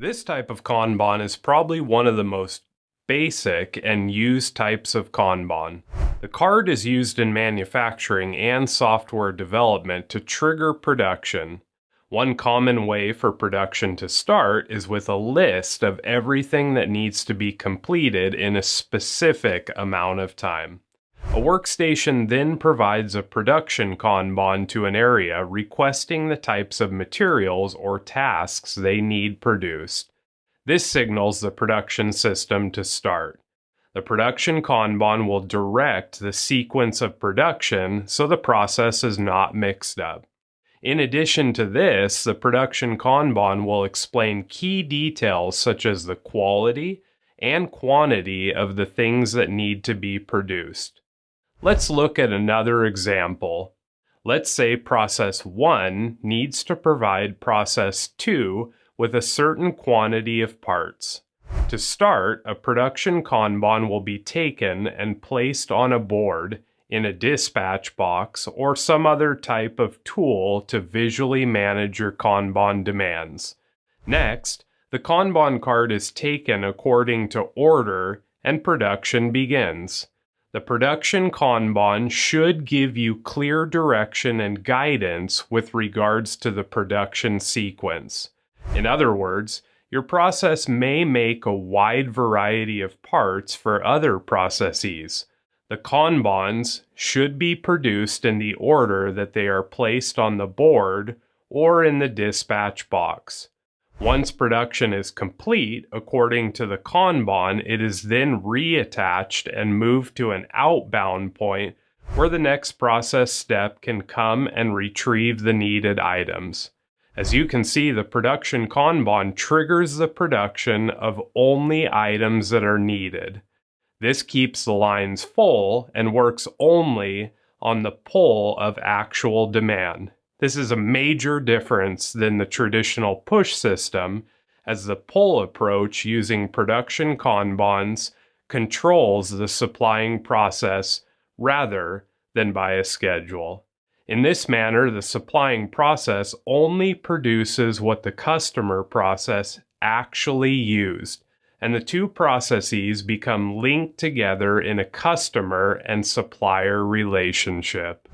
This type of Kanban is probably one of the most basic and used types of Kanban. The card is used in manufacturing and software development to trigger production. One common way for production to start is with a list of everything that needs to be completed in a specific amount of time. A workstation then provides a production Kanban to an area requesting the types of materials or tasks they need produced. This signals the production system to start. The production Kanban will direct the sequence of production so the process is not mixed up. In addition to this, the production Kanban will explain key details such as the quality and quantity of the things that need to be produced. Let's look at another example. Let's say process 1 needs to provide process 2 with a certain quantity of parts. To start, a production Kanban will be taken and placed on a board, in a dispatch box, or some other type of tool to visually manage your Kanban demands. Next, the Kanban card is taken according to order and production begins. The production Kanban should give you clear direction and guidance with regards to the production sequence. In other words, your process may make a wide variety of parts for other processes. The Kanbans should be produced in the order that they are placed on the board or in the dispatch box. Once production is complete, according to the Kanban, it is then reattached and moved to an outbound point where the next process step can come and retrieve the needed items. As you can see, the production Kanban triggers the production of only items that are needed. This keeps the lines full and works only on the pull of actual demand. This is a major difference than the traditional push system, as the pull approach using production Kanbans controls the supplying process rather than by a schedule. In this manner, the supplying process only produces what the customer process actually used, and the two processes become linked together in a customer and supplier relationship.